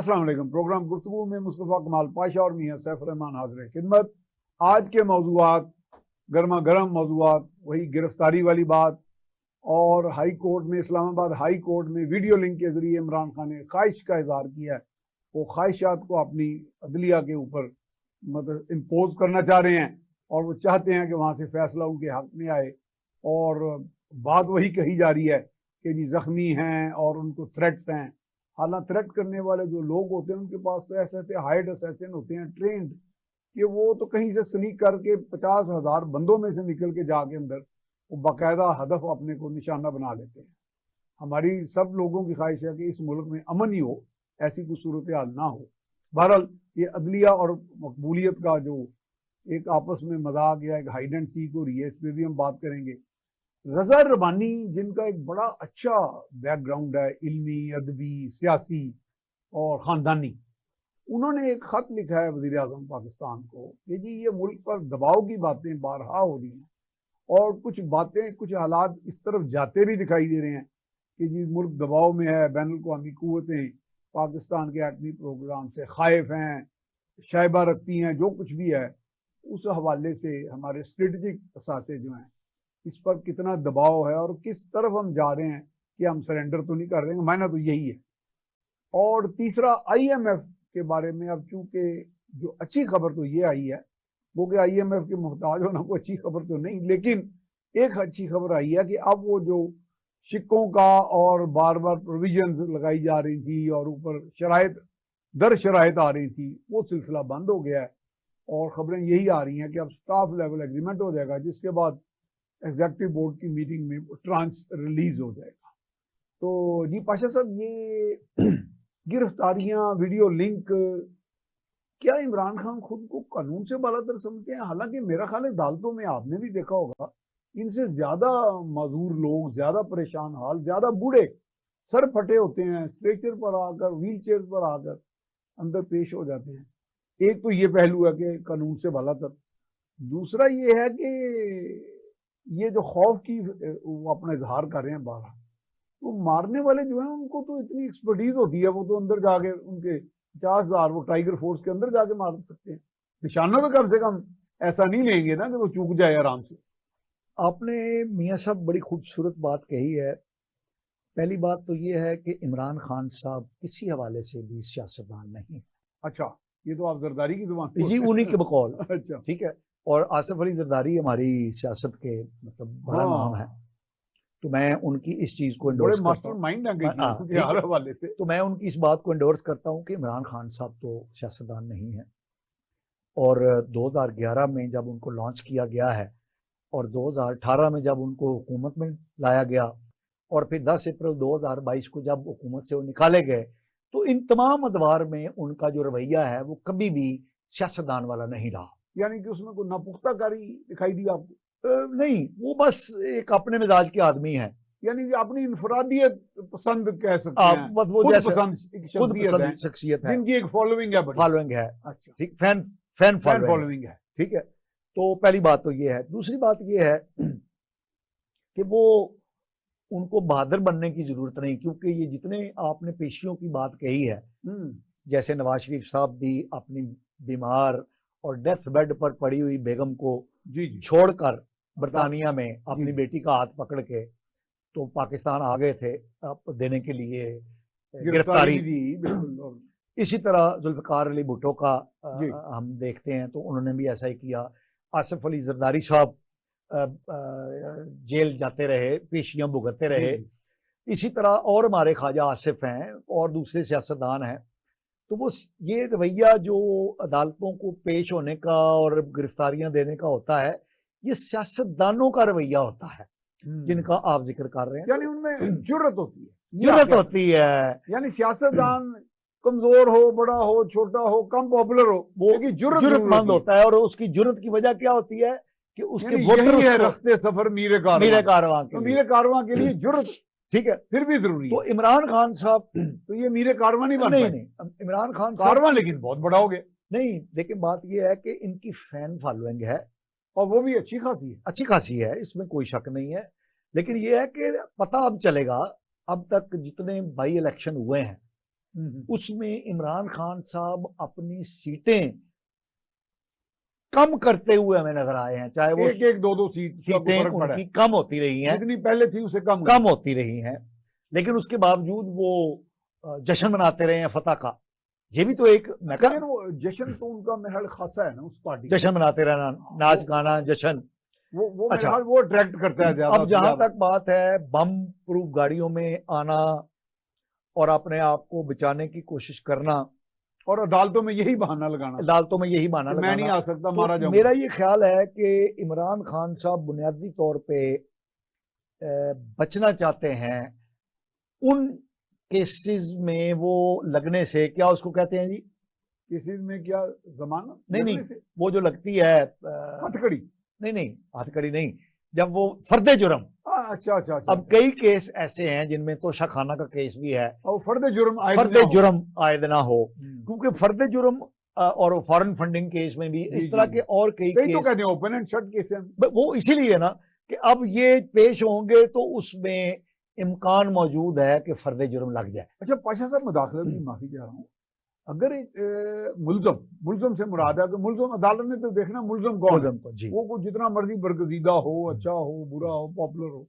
अस्सलाम वालेकुम। प्रोग्राम गुफ्तगू में मुस्तफ़ा कमाल पाशा और मियां सैफ रहमान हाज़िर खिदमत। आज के मौज़ूआत गर्मा गर्म मौज़ूआत, वही गिरफ्तारी वाली बात और हाई कोर्ट में, इस्लामाबाद हाई कोर्ट में वीडियो लिंक के जरिए इमरान खान ने ख्वाहिश का इजहार किया है। वो ख्वाहिशात को अपनी अदलिया के ऊपर मतलब इम्पोज करना चाह रहे हैं और वो चाहते हैं कि वहाँ से फैसला उनके हक में आए। और बात वही कही जा रही है कि जी जख्मी हैं और उनको थ्रेट्स हैं। हालांकि थ्रेट करने वाले जो लोग होते हैं उनके पास तो ऐसे हाइड असैसिन होते हैं ट्रेंड, कि वो तो कहीं से स्नीक करके 50,000 बंदों में से निकल के जाके अंदर वो बाकायदा हदफ अपने को निशाना बना लेते हैं। हमारी सब लोगों की ख्वाहिश है कि इस मुल्क में अमन ही हो, ऐसी कोई सूरत हाल ना हो। बहरहाल ये अदलिया और मकबूलियत का जो एक आपस में मजाक या एक हाइड एंड सीक हो रही है, इस पर भी हम बात करेंगे। रज़ा रबानी, जिनका एक बड़ा अच्छा बैकग्राउंड है इल्मी, अदबी, सियासी और ख़ानदानी, उन्होंने एक ख़त लिखा है वज़ीर आज़म पाकिस्तान को कि जी ये मुल्क पर दबाव की बातें बारहा हो रही हैं और कुछ बातें, कुछ हालात इस तरफ जाते भी दिखाई दे रहे हैं कि जी मुल्क दबाव में है, बैनुल अक़वामी क़ुव्वतें पाकिस्तान के एटमी प्रोग्राम से ख़ाइफ हैं, शायबा रखती हैं, जो कुछ भी है। उस हवाले से हमारे स्ट्रेटजिक असासे जो हैं इस पर कितना दबाव है और किस तरफ हम जा रहे हैं कि हम सरेंडर तो नहीं कर रहे हैं, मायना तो यही है। और तीसरा IMF के बारे में, अब चूंकि जो अच्छी खबर तो ये आई है वो कि IMF के मोहताज होना को अच्छी खबर तो नहीं, लेकिन एक अच्छी खबर आई है कि अब वो जो शिक्कों का और बार बार प्रोविजंस लगाई जा रही थी और ऊपर शराइत दर शराइत आ रही थी, वो सिलसिला बंद हो गया है और खबरें यही आ रही हैं कि अब स्टाफ लेवल एग्रीमेंट हो जाएगा, जिसके बाद एग्जीक्यूटिव बोर्ड की मीटिंग में ट्रांस रिलीज हो जाएगा। तो जी पाशा साहब, ये गिरफ्तारियां, वीडियो लिंक, क्या इमरान खान खुद को कानून से बालातर समझते हैं? हालांकि मेरा ख्याल है अदालतों में आपने भी देखा होगा, इनसे ज्यादा माजूर लोग, ज्यादा परेशान हाल, ज्यादा बूढ़े सर फटे होते हैं, स्ट्रेचर पर आकर, व्हील चेयर पर आकर अंदर पेश हो जाते हैं। एक तो ये पहलू है कि कानून से बालातर। दूसरा ये है कि ये जो खौफ की वो अपना इजहार कर रहे हैं बाहर, तो मारने वाले जो हैं उनको तो इतनी एक्सपर्टीज होती है, वो तो अंदर जाके उनके 50,000 वो टाइगर फोर्स के अंदर जाके मार सकते हैं। निशाना तो कम से कम ऐसा नहीं लेंगे ना कि वो चूक जाए आराम से। आपने मियाँ साहब बड़ी खूबसूरत बात कही है। पहली बात तो ये है कि इमरान खान साहब किसी हवाले से भी सियासतदान नहीं है। अच्छा, ये तो आप जरदारी की जुबान जी, उन्हीं के बकौल। अच्छा, ठीक है। और आसिफ अली जरदारी हमारी सियासत के मतलब बड़ा नाम है, तो मैं उनकी इस चीज को एंडोर्स करता हूँ। माइंड है हर हवाले से। तो मैं उनकी इस बात को एंडोर्स करता हूँ कि इमरान खान साहब तो सियासतदान नहीं है। और 2011 में जब उनको लॉन्च किया गया है और 2018 में जब उनको हुकूमत में लाया गया और फिर 10 अप्रैल 2022 को जब हुकूमत से वो निकाले गए, तो इन तमाम अदवार में उनका जो रवैया है वो कभी भी सियासतदान वाला नहीं रहा। यानी कि उसमें कोई नापुख्ताकारी दिखाई दी आपको? नहीं, वो बस एक अपने मिजाज के आदमी है, यानी कि अपनी इनफरादियत पसंद कह सकते हैं, वो खुद जैसे पसंद शख्सियत है, जिनकी एक फॉलोइंग है। अच्छा, ठीक, फैन फॉलोइंग है। ठीक है। तो पहली बात तो ये है। दूसरी बात ये है कि वो उनको बहादुर बनने की जरूरत नहीं, क्योंकि ये जितने आपने पेशियों की बात कही है, जैसे नवाज शरीफ साहब भी अपनी बीमार और डेथ बेड पर पड़ी हुई बेगम को छोड़कर बरतानिया में अपनी बेटी का हाथ पकड़ के तो पाकिस्तान आ गए थे देने के लिए गिरफ्तारी। इसी तरह जुल्फकार अली भुट्टो का हम देखते हैं तो उन्होंने भी ऐसा ही किया। आसिफ अली जरदारी साहब जेल जाते रहे, पेशियां भुगतते रहे। इसी तरह और हमारे ख्वाजा आसिफ हैं और दूसरे सियासतदान हैं। तो वो ये रवैया जो अदालतों को पेश होने का और गिरफ्तारियां देने का होता है, ये सियासतदानों का रवैया होता है जिनका आप जिक्र कर रहे हैं। यानी उनमें जुर्रत होती है। यानी सियासतदान कमजोर हो, बड़ा हो, छोटा हो, कम पॉपुलर हो, वो जुर्रतमंद होता है। और उसकी जुर्रत की वजह क्या होती है कि उसके वोटर है रस्ते सफर मीरे कारवां के लिए जुर्रत, ठीक है, फिर भी जरूरी है। तो इमरान खान साहब तो ये मीरे कारवां नहीं बन पाए। नहीं, इमरान खान कारवां लेकिन बहुत बड़ा हो गया। नहीं, लेकिन बात ये है कि इनकी फैन फॉलोइंग है और वो भी अच्छी खासी है, इसमें कोई शक नहीं है। लेकिन ये है कि पता अब चलेगा, अब तक जितने बाई इलेक्शन हुए हैं उसमें इमरान खान साहब अपनी सीटें कम करते हुए हमें नजर आए हैं, चाहे वो एक एक दो सीटें उनकी कम होती रही हैं, जितनी पहले थी उसे कम होती रही हैं, लेकिन उसके बावजूद वो जश्न मनाते रहे हैं फतह का। ये भी तो एक जश्न तो उनका मेरा खासा है ना उस पार्टी, जश्न मनाते रहना, नाच गाना जश्न, वो अच्छा वो अट्रैक्ट करता है ज्यादा। अब जहां तक बात है बम प्रूफ गाड़ियों में आना और अपने आप को बचाने की कोशिश करना और अदालतों में यही बहाना लगाना, अदालतों में यही बहाना लगाना, मैं नहीं आ सकता, मारा तो जाऊंगा। मेरा ये ख्याल है कि इमरान खान साहब बुनियादी तौर पे बचना चाहते हैं उन केसेस में वो लगने से, क्या उसको कहते हैं जी, केसेस में क्या जमानत नहीं, वो जो लगती है हथकड़ी, नहीं हथकड़ी नहीं, जब वो फर्दे जुर्म, अच्छा। अब कई केस ऐसे हैं जिनमें तोशा खाना का केस भी है, और फर्दे जुर्म आयद ना हो, क्योंकि फर्दे जुर्म और फॉरेन फंडिंग केस में भी इस तरह के और कई केस तो कहते हैं ओपन एंड शट केस हैं, वो इसीलिए ना कि अब ये पेश होंगे तो उसमें इम्कान मौजूद है कि फर्दे जुर्म लग जाए। अच्छा पाशा साहब, मदाखलत की माफी चाह रहा हूँ, अगर एक मुल्ज़म से मुराद है कि मुल्ज़म अदालत ने तो देखना मुल्ज़म कौन है, वो को जितना मर्जी बरगजीदा हो, अच्छा हो, बुरा हो, पॉपुलर हो,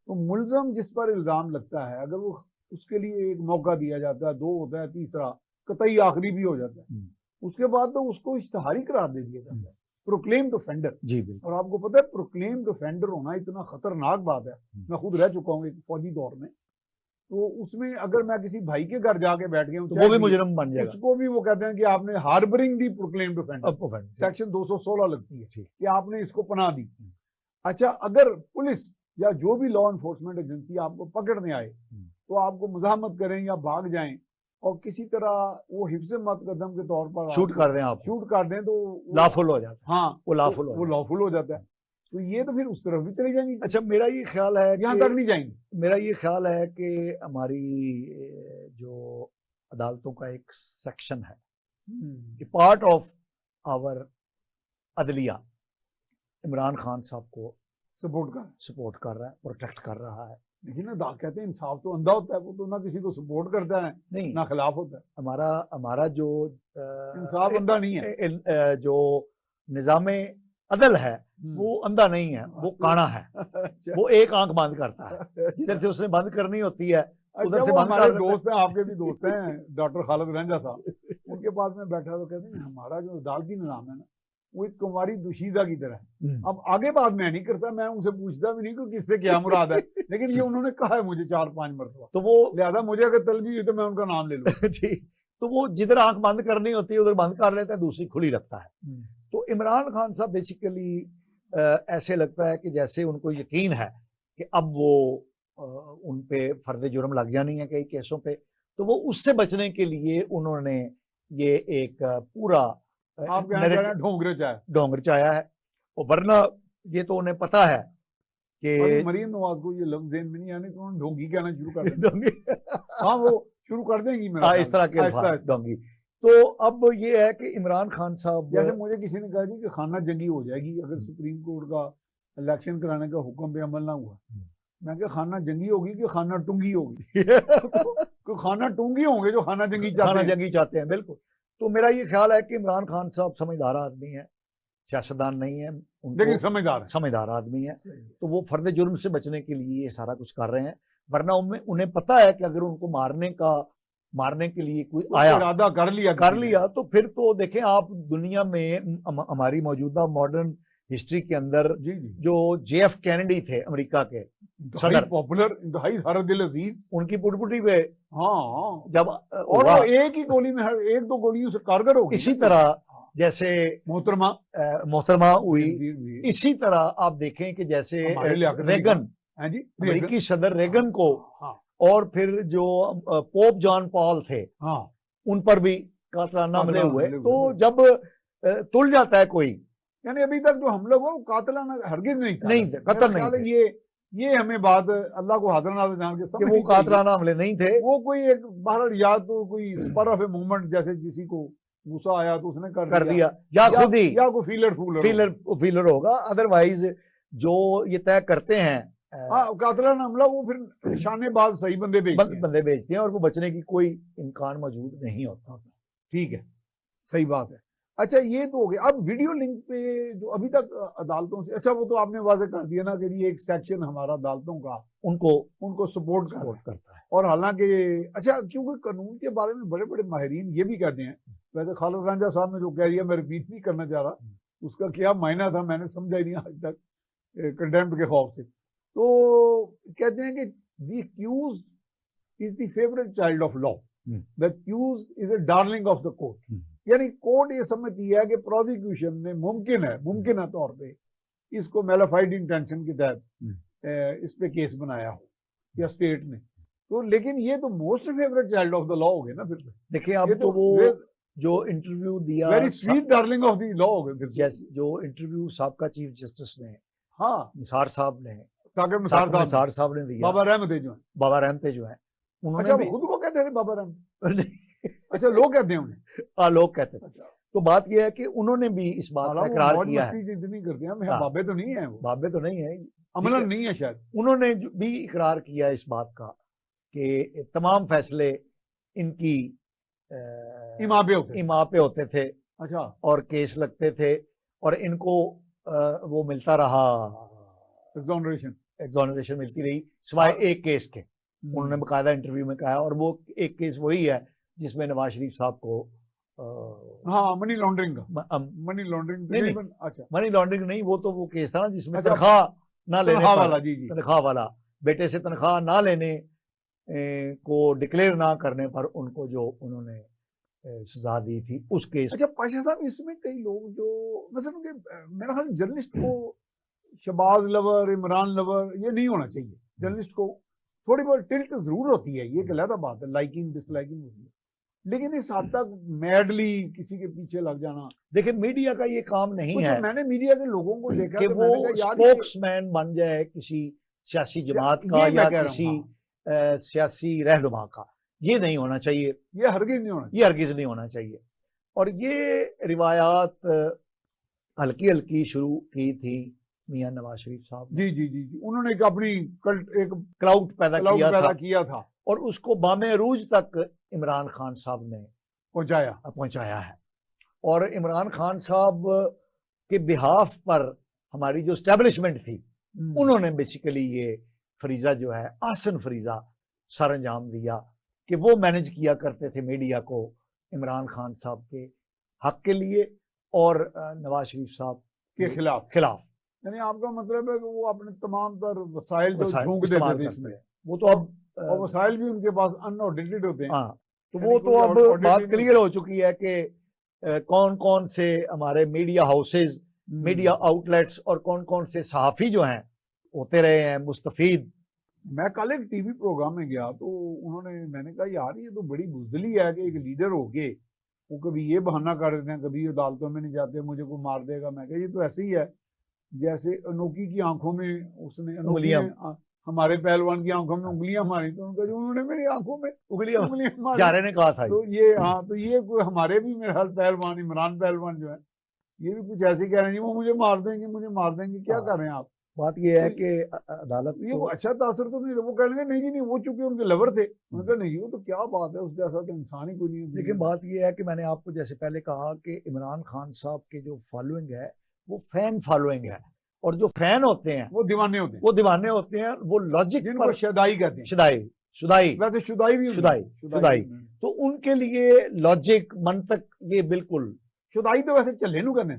तो मुल्ज़म जिस पर इल्जाम लगता है अगर वो उसके लिए एक मौका दिया जाता है, दो होता है, तीसरा कतई आखिरी भी हो जाता है, उसके बाद तो उसको इश्तिहारी करार दे दिया जाता है, प्रोक्लेम्ड ऑफेंडर। जी बिल्कुल। और आपको पता है प्रोक्लेम्ड ऑफेंडर होना इतना खतरनाक बात है, मैं खुद रह चुका हूँ एक फौजी दौर में, तो उसमें अगर मैं किसी भाई के घर जाके बैठ गया हूँ तो वो भी मुजरिम बन जाएगा, उसको भी वो कहते हैं कि आपने हार्बरिंग दी प्रोक्लेम्ड ऑफेंडर, सेक्शन 216 लगती है कि आपने इसको पनाह दी। अच्छा, अगर पुलिस या जो भी लॉ एनफोर्समेंट एजेंसी आपको पकड़ने आए तो आपको मुजाहमत करें या भाग जाएं और किसी तरह वो हिफ्ज़ मुक़द्दम के तौर पर शूट कर दें, आप शूट कर दें, तो लॉफुल हो जाता है। हाँ, वो लॉफुल हो जाता है, तो ये तो फिर उस तरफ भी चली जाएंगी। अच्छा, मेरा ये ख्याल है, यहाँ तक नहीं जाएंगी। मेरा ये ख्याल है कि हमारी जो अदालतों का एक सेक्शन है, पार्ट ऑफ आवर अदलिया इमरान खान साहब को सपोर्ट कर रहा है, प्रोटेक्ट कर रहा है। लेकिन ना कहते हैं इंसाफ तो अंधा होता है, वो तो ना किसी को सपोर्ट करता है नहीं ना खिलाफ होता है। हमारा जो इंसाफ अंधा नहीं है, जो निज़ाम अदल है वो अंधा नहीं है, वो काना है। अच्छा। वो एक आंख बंद करता है, जिधर से उसने बंद करनी होती है उधर से बंद हमारे दोस्त हैं, आपके भी दोस्त हैं, डॉक्टर खालिद रंजा साहब, उनके पास में बैठा तो कहते हैं हमारा जो अदालती निज़ाम है ना वो एक कुमारी दुशीदा की तरह है। अब आगे बात मैं नहीं करता, मैं उनसे पूछता भी नहीं कि किससे क्या मुराद है, लेकिन ये उन्होंने कहा है मुझे 4-5 मरतबा, तो वो लिहाजा मुझे अगर तलबी हुई तो मैं उनका नाम ले लूँ। जी, तो वो जिधर आंख बंद करनी होती है उधर बंद कर लेता है, दूसरी खुली रखता है। तो इमरान खान साहब बेसिकली ऐसे लगता है कि जैसे उनको यकीन है कि अब वो उन पे फर्द जुर्म लग जानी है कई केसों पे, तो वो उससे बचने के लिए उन्होंने ये एक पूरा ढोंगर चाया है। और वरना ये तो उन्हें पता है कि मरीम नवाज को ये लफ्ज़ ज़हन में नहीं आने तो उन्होंने ढोंगी कहना शुरू कर देंगे। हाँ, वो शुरू कर देंगी मेरा इस तरह के ढोंगी। तो अब ये है कि इमरान खान साहब, जैसे मुझे किसी ने कहा जी कि खाना जंगी हो जाएगी अगर सुप्रीम कोर्ट का इलेक्शन कराने का हुक्म पे अमल ना हुआ, मैं क्या खाना जंगी होगी कि खाना टूंगी होगी? तो खाना टूंगी होंगे जो खाना जंगी चाहते हैं। बिल्कुल। तो मेरा ये ख्याल है कि इमरान खान साहब समझदार आदमी है, सियासतदान नहीं है, लेकिन समझदार आदमी है, तो वो फर्द जुर्म से बचने के लिए ये सारा कुछ कर रहे हैं। वरना उन्हें पता है कि अगर उनको मारने के लिए कोई आया, इरादा कर लिया तो फिर तो देखें आप दुनिया में हमारी मौजूदा मॉडर्न हिस्ट्री के अंदर जो JF कैनेडी थे अमेरिका के सदर, पॉपुलर, इंतहाई हर दिल अजीज, उनकी पुटपुटी पे हाँ जब और वो एक ही गोली में 1-2 गोलियों से कारगर हो गई। इसी तरह जैसे मोहतरमा हुई, इसी तरह आप देखें कि जैसे रेगन, अमेरिकी सदर रेगन को, और फिर जो पोप जॉन पॉल थे, उन पर भी कातलाना हमले हुए। तो जब तुल जाता है कोई, यानी अभी तक जो हमले हुए वो कातलाना हरगिज नहीं थे, कतल नहीं थे। ये हमें बात कि वो कातलाना हमले नहीं थे, वो कोई एक बहरहाल या तो कोई स्पर ऑफ ए मूवमेंट, जैसे किसी को गुस्सा आया तो उसने कर दिया, या खुद ही या कोई फीलर होगा। अदरवाइज जो ये तय करते हैं हाँ, कातलाना हमला वो फिर निशानेबाज सही बंदे भेजते हैं। बंदे भेजते हैं और वो बचने की कोई इम्कान मौजूद नहीं होता। ठीक है, सही बात है। अच्छा, ये तो हो गया। अब वीडियो लिंक पे जो अभी तक अदालतों से, अच्छा वो तो आपने वाज़ेह कर दिया ना कि ये एक सेक्शन हमारा अदालतों का उनको सपोर्ट करता है। और हालांकि अच्छा, क्योंकि कानून के बारे में बड़े बड़े माहिरीन ये भी कहते हैं, वैसे खालिद रांझा साहब ने जो कह दिया मैं रिपीट नहीं करना चाह रहा, उसका क्या मायना था मैंने समझा ही नहीं आज तक, कंटेम्प्ट के खौफ से। तो कहते हैं कि the accused is the favourite child of law, the accused is a darling of the court. यानी कोर्ट ये समझती है कि प्रोसिक्यूशन ने मुमकिन है तौर पे इसको मेलाफाइड इंटेंशन के तहत इस पे केस बनाया हो या स्टेट ने, तो लेकिन ये तो most favourite child of the law हो गए ना फिर। देखिए अब तो वो जो इंटरव्यू दिया, very sweet darling of the law हो गए फिर। जो इंटरव्यू साबका चीफ जस्टिस ने, हाँ, निसार साहब ने, निसार साहब ने दिया, बाबा रहमत जो है उन्होंने, अच्छा खुद को कहते थे बाबा रहमत? अच्छा, लोग कहते हैं उन्हें? हाँ, लोग कहते थे। तो बात यह है कि उन्होंने भी इस बात का इकरार किया है। इतनी करते हैं, बाबे तो नहीं है, वो बाबे तो नहीं है, अमलन नहीं है शायद। उन्होंने भी इकरार किया इस बात का कि तमाम फैसले इनकी इमाम पे होते थे। अच्छा, और केस लगते थे और इनको वो मिलता रहा, एग्जोनरेशन मिलती रही सिवाय एक केस के। उन्होंने बकायदा इंटरव्यू में कहा, और वो एक केस वही है जिसमें नवाज शरीफ साहब को हाँ मनी लॉन्ड्रिंग का, मनी लॉन्ड्रिंग नहीं, अच्छा मनी लॉन्ड्रिंग नहीं, वो तो वो केस था ना जिसमें तनख्वाह ना लेने वाला, तनख्वाह वाला, बेटे से तनख्वाह ना लेने को डिक्लेयर ना करने पर उनको जो उन्होंने सजा दी थी उस केस। अच्छा पाशा साहब, इसमें कई लोग जो मतलब मेरा ख्याल जर्नलिस्ट को शहबाज लवर, इमरान लवर ये नहीं होना चाहिए। जर्नलिस्ट को थोड़ी बहुत टिल्ट जरूर होती है, ये एक अलग बात है, लाइकिंग डिसलाइकिंग होती है, लेकिन इस हद तक मैडली किसी के पीछे लग जाना, देखिए मीडिया का ये काम नहीं है। मैंने मीडिया के लोगों को देखा कि वो स्पोक्समैन बन जाए किसी सियासी जमात का या किसी सियासी रहनुमा का, ये नहीं होना चाहिए, ये हरगिज नहीं होना चाहिए। और ये रिवायात हल्की हल्की शुरू की थी मियां नवाज शरीफ साहब ने। जी, उन्होंने एक अपनी एक क्राउड पैदा किया था और उसको बामे अरूज तक इमरान खान साहब ने पहुंचाया है। और इमरान खान साहब के बिहाफ पर हमारी जो स्टैब्लिशमेंट थी, उन्होंने बेसिकली ये फरीजा जो है, आसन फरीजा सर अंजाम दिया कि वो मैनेज किया करते थे मीडिया को इमरान खान साहब के हक के लिए और नवाज शरीफ साहब के खिलाफ। यानी आपका मतलब है कि वो अपने तमाम तर वसाइल जो झोंक देते थे इसमें, वो तो अब और वसाइल भी उनके पास अनऑडिटेड होते हैं। हाँ, तो वो तो अब बात क्लियर हो चुकी है कि कौन कौन से हमारे मीडिया हाउसेज, मीडिया आउटलेट्स और कौन कौन से सहाफ़ी जो हैं होते रहे हैं मुस्तफीद। मैं कल एक टीवी प्रोग्राम में गया तो मैंने कहा यार ये तो बड़ी बुज़दिली है कि एक लीडर हो के वो कभी ये बहाना कर देते हैं, कभी अदालतों में नहीं जाते, मुझे को मार देगा। मैं कहा ये तो ऐसे ही है जैसे अनोखी की आंखों में उसने हमारे पहलवान की आंखों में उंगलियां मारी, तो उन्होंने मेरी आंखों में उंगलियां मारी, जारे ने कहा था। तो ये हाँ, तो ये हमारे भी मेरे हाल पहलवान, इमरान पहलवान जो है, ये भी कुछ ऐसे कह रहे हैं वो मुझे मार देंगे, क्या कर रहे हैं आप। बात ये है कि अदालत ये वो अच्छा तासर तो नहीं, वो कहेंगे नहीं वो चूंकि उनके लवर थे, उनका नहीं, वो तो क्या बात है, उस जैसा तो इंसान ही कोई नहीं है। लेकिन बात ये है कि मैंने आपको जैसे पहले कहा कि इमरान खान साहब के जो फॉलोइंग है वो फैन फॉलोइंग है, और जो फैन होते हैं वो दीवाने होते हैं, वो लॉजिक पर शुदाई कहते हैं, शुदाई, तो उनके लिए लॉजिक मंतक ये बिल्कुल शुदाई तो वैसे चले नू करने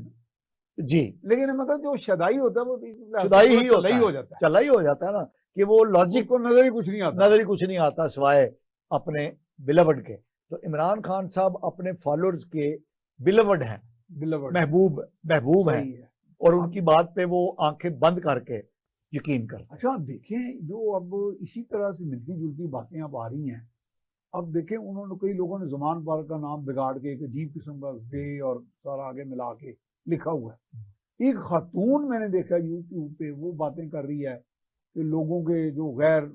जी, लेकिन मतलब जो शुदाई होता है वो शुदाई ही चला ही हो जाता है ना, कि वो लॉजिक को नजर ही कुछ नहीं आता सिवाय अपने बिलवड के। तो इमरान खान साहब अपने फॉलोअर्स के बिलवड हैं, महबूब हैं, और उनकी बात पे वो आंखें बंद करके यकीन करते। अच्छा देखें, जो अब इसी तरह से मिलती जुलती बातें अब आ रही हैं, अब देखें उन्होंने कई लोगों ने ज़मान पार्क का नाम बिगाड़ के एक अजीब किस्म का जे और सारा आगे मिला के लिखा हुआ है। एक खातून मैंने देखा यूट्यूब पे वो बातें कर रही है कि लोगों के जो गैर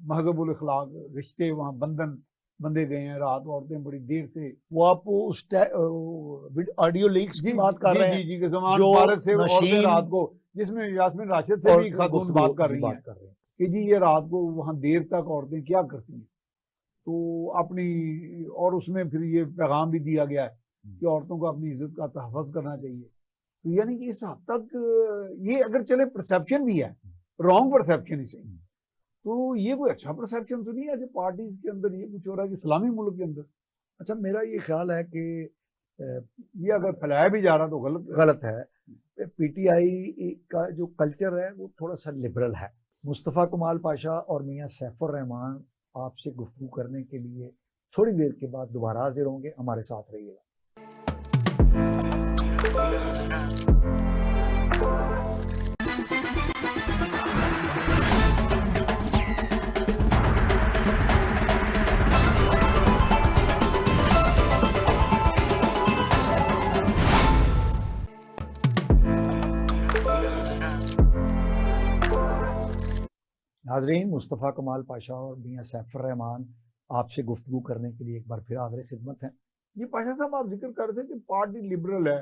महजबुल अखलाक रिश्ते वहाँ बंदे गए हैं, रात औरतें बड़ी देर से, वो आप उस ऑडियो लीक्स की बात कर रहे हैं, जी, ज़मान पार्क से औरतें रात को, जिसमें यास्मीन राशिद से भी खातून बात कर रही हैं कि जी ये रात को वहाँ देर तक औरतें क्या करती हैं, तो अपनी, और उसमें फिर ये पैगाम भी दिया गया है कि औरतों को अपनी इज्जत का तहफ़्फ़ुज़ करना चाहिए। तो यानी कि इस हद तक ये अगर चले परसेप्शन भी है, रॉन्ग परसेप्शन ही सही, तो ये कोई अच्छा परसेप्शन तो नहीं है कि पार्टीज के अंदर ये कुछ हो रहा है कि इस्लामी मुल्क के अंदर। अच्छा, मेरा ये ख्याल है कि ये अगर फैलाया भी जा रहा तो गलत है। पीटीआई का जो कल्चर है वो थोड़ा सा लिबरल है। मुस्तफ़ा कमाल पाशा और मियां सैफुर रहमान आपसे गुफ्तगू करने के लिए थोड़ी देर के बाद दोबारा हाजिर होंगे, हमारे साथ रहिएगा। नाज़रीन, मुस्तफ़ा कमाल पाशा और मियां सैफुर रहमान आपसे गुफ्तगू करने के लिए एक बार फिर हाज़िर खिदमत हैं। ये पाशा साहब आप जिक्र कर रहे थे कि पार्टी लिबरल है,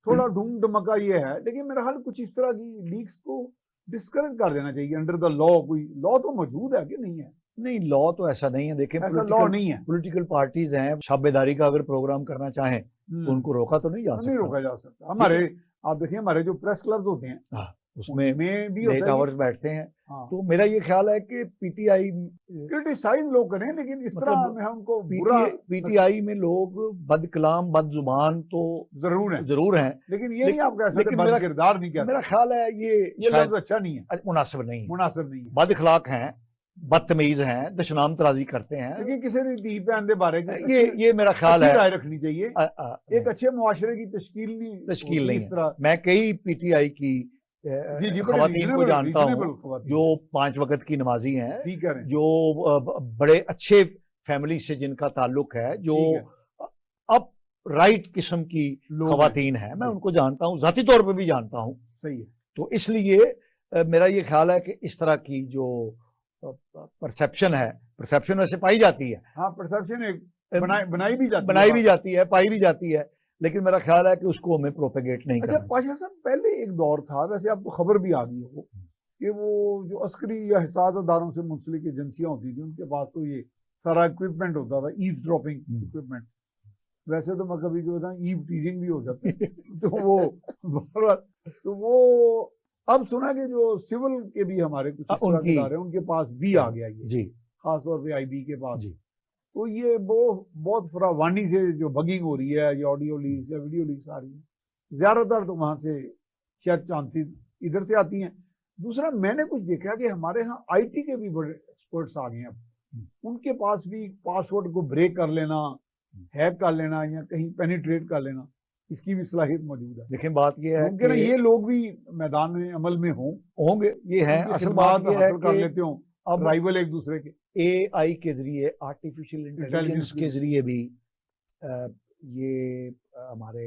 थोड़ा ढूंढ धमका ये है, लेकिन मेरा ख्याल कुछ इस तरह की लीक्स को डिस्करेज कर देना चाहिए अंडर द लॉ। कोई लॉ तो मौजूद है कि नहीं है? नहीं, लॉ तो ऐसा नहीं है। देखें, ऐसा लॉ नहीं है। पॉलिटिकल पार्टीज हैं, शाबेदारी का अगर प्रोग्राम करना चाहें तो उनको रोका तो नहीं जा सकता। नहीं रोका जा सकता। हमारे, आप देखिए, हमारे जो प्रेस क्लब्स होते हैं उसमें भी लेट आवर्स बैठते हैं। तो मेरा ये ख्याल है कि पीटीआई क्रिटिसाइज लोग करें, लेकिन इस तरह में हमको पीटीआई में लोग बदकलाम बदजुबान तो जरूर हैं, लेकिन ये नहीं आप कह सकते बद किरदार नहीं कहते। मेरा ख्याल है ये लफ्ज अच्छा नहीं है, मुनासिब नहीं है। बद अखलाक हैं, बदतमीज हैं, दशनाम तराजी करते हैं। लेकिन किसी ने धी पहन दे बारे ये मेरा ख्याल है राय रखनी चाहिए। एक अच्छे मुआशरे की तश्कील नहीं है। मैं कई पीटीआई की खवातीन को जानता हूँ जो 5 वक्त की नमाजी हैं, जो बड़े अच्छे फैमिली से जिनका ताल्लुक है, जो अब राइट किस्म की खवातीन है। मैं उनको जानता हूँ, जाती तौर पे भी जानता हूँ। सही है। तो इसलिए मेरा ये ख्याल है कि इस तरह की जो परसेप्शन है, परसेप्शन वैसे पाई जाती है। हाँ, परसेप्शन बनाई भी जाती है, पाई भी जाती है, लेकिन मेरा ख्याल है कि उसको हमें प्रोपेगेट नहीं करना। अच्छा पाशा साहब, पहले एक दौर था, वैसे आपको खबर भी आ गई हो, कि वो जो अस्करी या हिसास अदारों से मुंसलिक एजेंसियां होती थी, उनके पास तो ये सारा इक्विपमेंट होता था, ईव ड्रॉपिंग इक्विपमेंट। वैसे तो मैं कभी जो था ईव टीजिंग भी हो जाती तो वो अब सुना कि जो सिविल के भी हमारे कुछ इदारे उनके पास भी आ गया ये, जी, खासतौर पे आईबी के पास। जी। तो ये बहुत फरावानी से जो बगिंग हो रही है, या ऑडियो लीक्स या वीडियो लीक्स आ रही है, ज्यादातर तो वहां से शायद चांसेस इधर से आती हैं। दूसरा, मैंने कुछ देखा कि हमारे यहाँ आईटी के भी बड़े एक्सपर्ट्स आ गए हैं, उनके पास भी पासवर्ड को ब्रेक कर लेना, हैक कर लेना, या कहीं पेनिट्रेट कर लेना, इसकी भी सलाहियत मौजूद है। लेकिन बात ये है कि ये लोग भी मैदान में अमल में होंगे, ये है असल बात ये है कर लेते हो अब राइवल एक दूसरे के। एआई के जरिए, आर्टिफिशियल इंटेलिजेंस के जरिए भी ये हमारे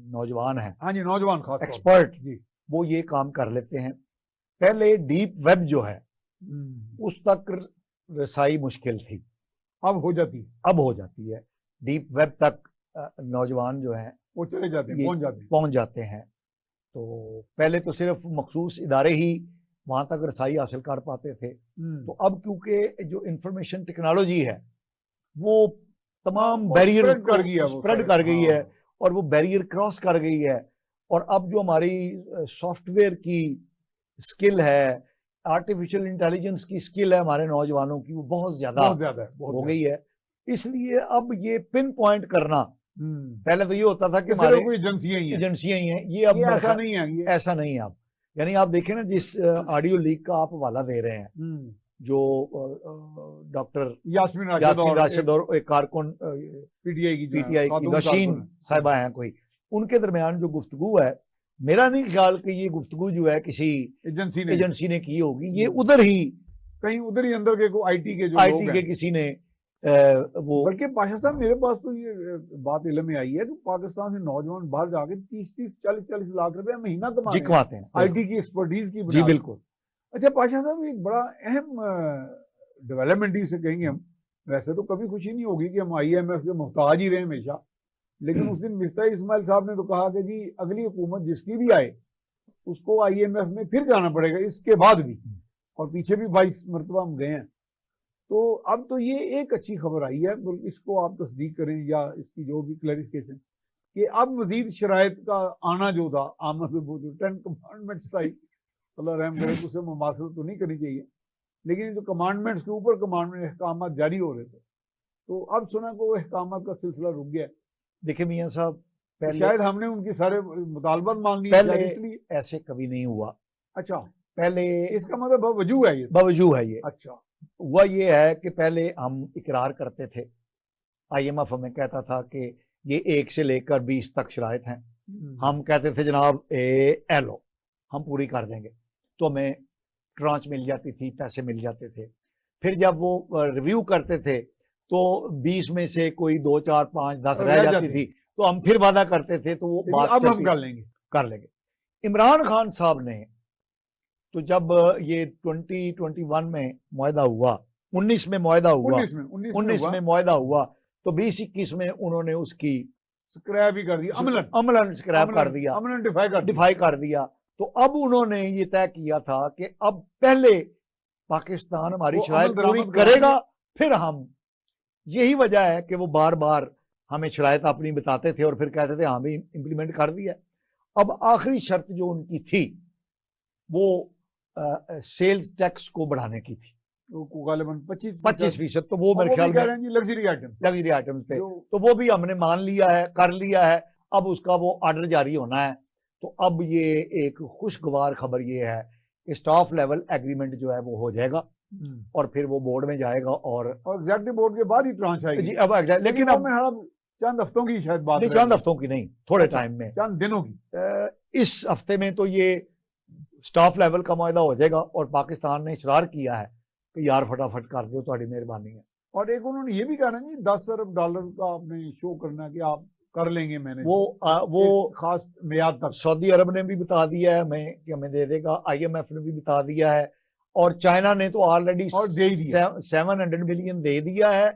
नौजवान हैं, हाँ जी, नौजवान खास एक्सपर्ट जी, वो ये काम कर लेते हैं। पहले डीप वेब जो है उस तक रसाई मुश्किल थी, अब हो जाती है। डीप वेब तक नौजवान जो हैं वो चले जाते हैं, पहुंच जाते हैं। तो पहले तो सिर्फ मखसूस इदारे ही वहां तक रसाई हासिल कर पाते थे। तो अब क्योंकि जो इंफॉर्मेशन टेक्नोलॉजी है वो तमाम बैरियर स्प्रेड कर गई है, और वो बैरियर क्रॉस कर गई है, और अब जो हमारी सॉफ्टवेयर की स्किल है, आर्टिफिशियल इंटेलिजेंस की स्किल है हमारे नौजवानों की, वो बहुत ज्यादा हो गई है। इसलिए अब ये पिन पॉइंट करना, पहले तो ये होता था कि हमारे कोई एजेंसियां ही हैं, ये अब ऐसा नहीं है, ऐसा नहीं है अब। यानी आप देखें ना, जिस ऑडियो लीक का आप हवाला दे रहे हैं, जो डॉक्टर यास्मीन राशिद और एक कारकुन पीटीआई की नशीन साहिबा हैं कोई, उनके दरमियान जो गुफ्तगू है, मेरा नहीं ख्याल कि ये गुफ्तगू जो है किसी एजेंसी ने की होगी। ये उधर ही कहीं अंदर के आईटी के किसी ने वो। बल्कि पाशा साहब, मेरे पास तो ये बात इल्म में आई है कि पाकिस्तान से नौजवान बाहर जाके 30-40 लाख रुपए महीना कमाते हैं आईटी की एक्सपर्टीज की। जी बिल्कुल। अच्छा पाशा साहब, एक बड़ा अहम डेवलपमेंट ही से कहेंगे हम, वैसे तो कभी खुशी नहीं होगी कि हम IMF के मुहताज ही रहे हमेशा, लेकिन उस दिन मिफ्ता इस्माइल साहब ने तो कहा कि जी अगली हुकूमत जिसकी भी आए उसको IMF में फिर जाना पड़ेगा इसके बाद भी। और पीछे भी 22 मरतबा हम गए हैं। तो अब तो ये एक अच्छी खबर आई है, तो इसको आप तस्दीक करें या इसकी जो भी क्लैरिफिकेशन कि अब मजीद शराइत का आना जो था, आमद वो जो 10 कमांडमेंट्स आई, अल्लाह रहम करे, उससे मुमासलत तो नहीं करनी चाहिए, लेकिन जो कमांडमेंट्स के ऊपर कमांडमेंट अहकाम जारी हो रहे थे, तो अब सुना को वो अहकाम का सिलसिला रुक गया। देखिए मियाँ साहब, पहले शायद हमने उनके सारे मुतालबात मान लिए, पहले इसलिए ऐसे कभी नहीं हुआ। अच्छा, पहले इसका मतलब बावजूद है ये। बावजूद है ये। अच्छा, हुआ ये है कि पहले हम इकरार करते थे, IMF हमें कहता था कि ये 1 से लेकर 20 तक शराइत हैं, हम कहते थे जनाब ए लो हम पूरी कर देंगे, तो हमें ट्रांच मिल जाती थी, पैसे मिल जाते थे। फिर जब वो रिव्यू करते थे तो 20 में से कोई 2, 4, 5, 10 रह जाती थी, तो हम फिर वादा करते थे, तो वो बात अब हम कर लेंगे। इमरान खान साहब ने तो जब ये 2021 में मुआहदा हुआ, 19 में मुआहदा हुआ, 19 में मुआहदा हुआ, तो 20-21 में उन्होंने उसकी स्क्रैप ही कर दिया, अमलन स्क्रैप कर दिया, अमलन डिफाई कर दिया। तो अब उन्होंने ये तय किया था कि अब पहले पाकिस्तान हमारी शराइत पूरी करेगा, फिर हम। यही वजह है कि वो बार बार हमें शराइत अपनी बताते थे और फिर कहते थे हाँ भी इंप्लीमेंट कर दिया। अब आखिरी शर्त जो उनकी थी वो सेल्स टैक्स को बढ़ाने की थी, गालिबन 25%। तो वो मेरे ख्याल में लग्जरी आइटम्स पे, तो वो भी हमने मान लिया है, कर लिया है। अब उसका वो ऑर्डर जारी होना है। तो अब ये एक खुशगवार खबर ये है कि स्टाफ लेवल एग्रीमेंट जो है वो हो जाएगा और फिर वो बोर्ड में जाएगा और एग्जीक्यूटिव बोर्ड के बाद ही ट्रांच आएगी जी। अब लेकिन अब चंद हफ्तों की शायद बात, चंद हफ्तों की नहीं, थोड़े टाइम में, चंद दिनों की। इस हफ्ते में तो ये स्टाफ लेवल का मुआहदा हो जाएगा और पाकिस्तान ने इशरार किया है कि यार फटाफट कर दो, तुम्हारी मेहरबानी है। और एक उन्होंने ये भी कहा ना जी $10 अरब का आपने शो करना कि आप कर लेंगे, मैंने वो खास मियाद तक। सऊदी अरब ने भी बता दिया है हमें कि हमें दे देगा, IMF ने भी बता दिया है और चाइना ने तो ऑलरेडी 700 मिलियन दे दिया है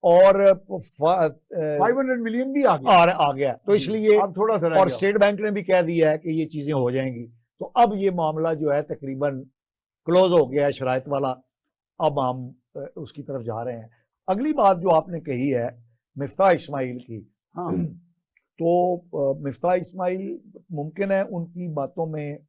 और 500 मिलियन भी आ गया। तो इसलिए अब थोड़ा सा और स्टेट बैंक ने भी कह दिया है कि ये चीजें हो जाएंगी। तो अब ये मामला जो है तकरीबन क्लोज हो गया है शराइत वाला। अब हम उसकी तरफ जा रहे हैं। अगली बात जो आपने कही है मिफ्ताह इस्माइल की, हाँ, तो मिफ्ताह इस्माइल मुमकिन है उनकी बातों में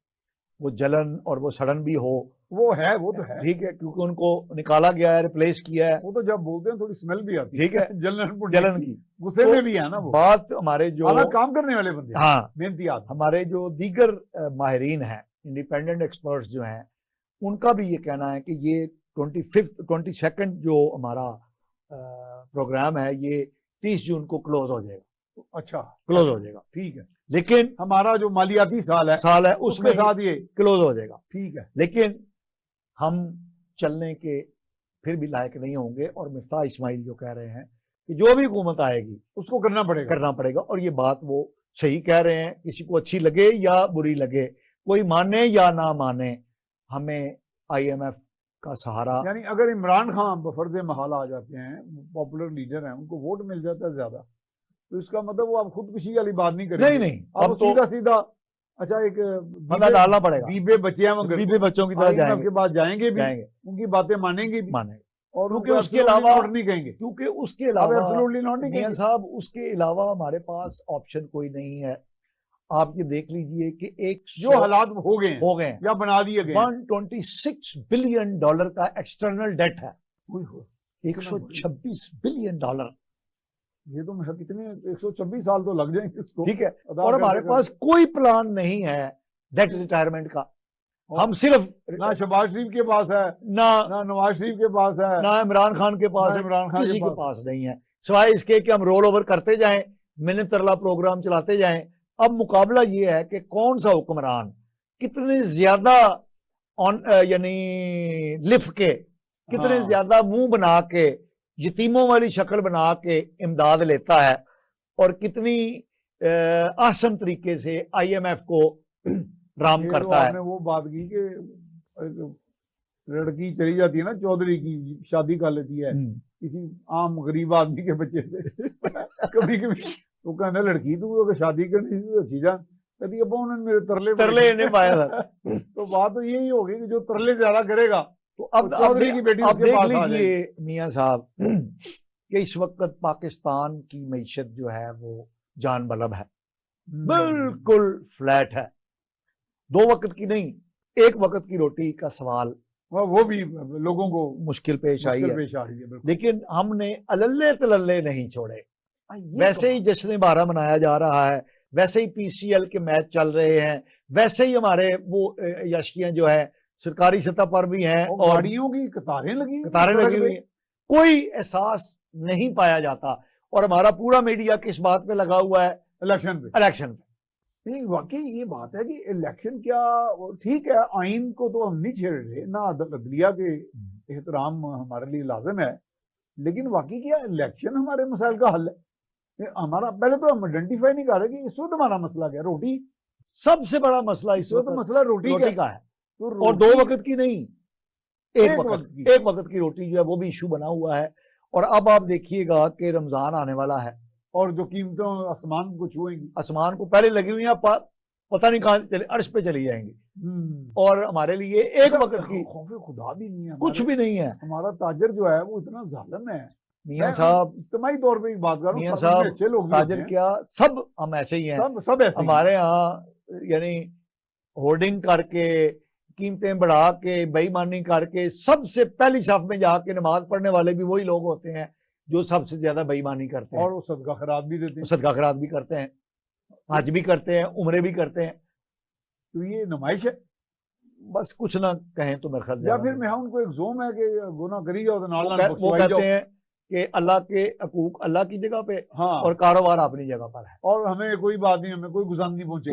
वो जलन और वो सड़न भी हो, वो तो है, ठीक है, क्योंकि उनको निकाला गया है, रिप्लेस किया है। वो तो जब बोलते हैं थोड़ी स्मेल भी आती है, ठीक है, जलन की, गुस्से में भी है ना वो बात। हमारे जो काम करने वाले बंदे, हाँ, मेहनती आदमी, हमारे जो दीगर माहिरीन हैं, इंडिपेंडेंट एक्सपर्ट्स जो हैं, उनका भी ये कहना है कि ये 22nd जो हमारा प्रोग्राम है ये 30 जून को क्लोज हो जाएगा। अच्छा, क्लोज हो जाएगा, ठीक है, लेकिन हमारा जो मालियाती साल है उसके साथ ये क्लोज हो जाएगा, ठीक है, लेकिन हम चलने के फिर भी लायक नहीं होंगे। और मिफ्ताह इस्माइल जो कह रहे हैं कि जो भी हुकूमत आएगी उसको करना पड़ेगा। और ये बात वो सही कह रहे हैं, किसी को अच्छी लगे या बुरी लगे, कोई माने या ना माने, हमें IMF का सहारा। यानी अगर इमरान खान बफर्ज महल आ जाते हैं, पॉपुलर लीडर हैं, उनको वोट मिल जाता है ज्यादा, तो इसका मतलब वो आप खुदकुशी वाली बात नहीं करेंगे। नहीं, अब तो सीधा अच्छा एक बंदा डालना पड़ेगा, बीबे बच्चों की तरह जाएंगे, के बाद जाएंगे भी, उनकी बातें मानेंगे और क्योंकि उसके अलावा नहीं कहेंगे, क्योंकि उसके अलावा एब्सोल्युटली नॉट नहीं कहेंगे साहब, उसके अलावा हमारे पास ऑप्शन कोई नहीं है। आप ये देख लीजिए कि एक जो हालात हो गए या बना दिए गए, $126 बिलियन का एक्सटर्नल डेट है, $126 बिलियन। ये तो मैं कितने 126 साल तो लग जाएंगे उसको, ठीक है। और हमारे पास कोई प्लान नहीं है डेट रिटायरमेंट का। हम सिर्फ ना शहबाज शरीफ के पास है, ना नवाज शरीफ के पास है, ना इमरान खान के पास है, किसी के पास नहीं है, सिवाय इसके कि हम रोल ओवर करते जाएं, मिन्नत तरला प्रोग्राम चलाते जाएं। अब मुकाबला ये है कि कौन सा हुक्मरान कितने ज्यादा यानी लिफ के, कितने ज्यादा मुंह बना के, यतीमों वाली शक्ल बना के इमदाद लेता है और कितनी आसान तरीके से IMF को राम करता है। वो बात की कि लड़की चली जाती है ना, चौधरी की शादी कर लेती है किसी आम गरीब आदमी के बच्चे से कभी तो कहना लड़की तू अगर शादी करनी थी तो अच्छी जा, कहती है उन्होंने मेरे तरले नहीं पाया था। तो बात तो यही होगी कि जो तरले ज्यादा करेगा तो अब चौधरी की बेटी अब उसके देख पास आ लीजिए मियां साहब कि इस वक्त पाकिस्तान की मईशत जो है वो जान बलब है, बिल्कुल फ्लैट है। 2 वक्त की नहीं, 1 वक्त की रोटी का सवाल वो भी लोगों को मुश्किल पेश आई है। बिल्कुल। लेकिन हमने अलल्ले तलल्ले नहीं छोड़े। ये वैसे ही जश्न बारह मनाया जा रहा है, वैसे ही पीसीएल के मैच चल रहे हैं, वैसे ही हमारे वो यशियां जो है सरकारी सतह पर भी हैं और गाड़ियों की कतारें लगी हुई हैं। कोई एहसास नहीं पाया जाता और हमारा पूरा मीडिया किस बात पे लगा हुआ है? इलेक्शन पे। नहीं, वाकई ये बात है कि इलेक्शन क्या, ठीक है आइन को तो हम नहीं छेड़ रहे ना, अदलिया के एहतराम हमारे लिए लाजिम है, लेकिन वाकई क्या इलेक्शन हमारे मसाइल का हल है? हमारा पहले तो हम आइडेंटिफाई नहीं कर रहे कि इस वक्त हमारा मसला क्या है। रोटी सबसे बड़ा मसला इस वक्त मसला रोटी का है, तो और 2 वक्त की नहीं, एक वक्त की रोटी जो है वो भी इशू बना हुआ है। और अब आप देखिएगा कि रमजान आने वाला है और जो कीमतों आसमान को छुएंगी, आसमान को पहले लगी हुई है, पता नहीं कहां चले, अर्श पे चली जाएंगी। और हमारे लिए 1 वक्त की खौफ खुदा भी नहीं है, कुछ भी नहीं है। हमारा ताजर जो है वो इतना जालिम है। मियां साहब इज्तिमाई तौर पे बात कर रहा हूं, मियां साहब अच्छे लोग ताजर क्या, सब हम ऐसे ही हैं, सब ऐसे हमारे यहाँ यानी होर्डिंग करके, कीमतें बढ़ा के, बेईमानी करके, सबसे पहली साफ में जाके नमाज पढ़ने वाले भी वही लोग होते हैं जो सबसे ज्यादा बेईमानी करते हैं। और वो सदका खैरात भी देते हैं, सदका खैरात भी करते हैं, हज भी करते हैं, उम्रे भी करते हैं। तो ये नुमाइश है, बस कुछ ना कहें तो मेरे ख्याल, या फिर मैं उनको एक जोम है कि गुनाह करिए और वो कहते हैं कि अल्लाह के हकूक अल्लाह की जगह पे, हाँ, और कारोबार अपनी जगह पर है, और हमें कोई बात नहीं, हमें कोई गुजान नहीं पहुंचे,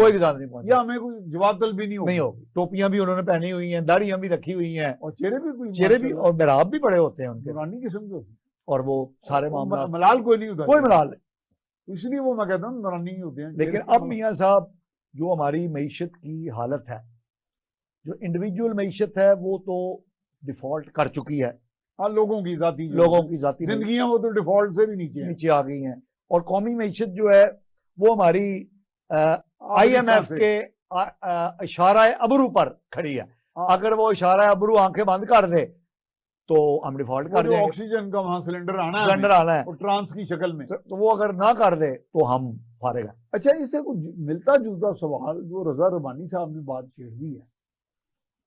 या हमें कोई जवाब तलब भी नहीं होगी। टोपियां भी उन्होंने पहनी हुई हैं, दाढ़ियां भी रखी हुई हैं, और चेहरे भी और मेहराब भी बड़े होते हैं उनके, पुरानी किस्म के, और वो सारे मामला मलाल कोई नहीं होता, कोई मलाल नहीं, इसलिए वो मैं कहता हूँ नुरानी होते हैं। लेकिन अब मियां साहब जो हमारी मईशत की हालत है, जो इंडिविजुअल मईशत है वो तो डिफॉल्ट कर चुकी है। हाँ, लोगों की जाती जिंदगियां वो तो डिफॉल्ट से भी नीचे आ गई हैं। और कौमी मईशत जो है वो हमारी IMF के इशारा अबरू पर खड़ी है। अगर वो इशारा अबरू आंखें बंद कर दे तो हम डिफॉल्ट कर देंगे। ऑक्सीजन का वहां सिलेंडर आना है और ट्रांस की शक्ल में, तो वो अगर ना कर दे तो हम फारेगा। अच्छा, इससे कुछ मिलता जुलता सवाल जो रजा रबानी साहब ने बात छेड़ दी है,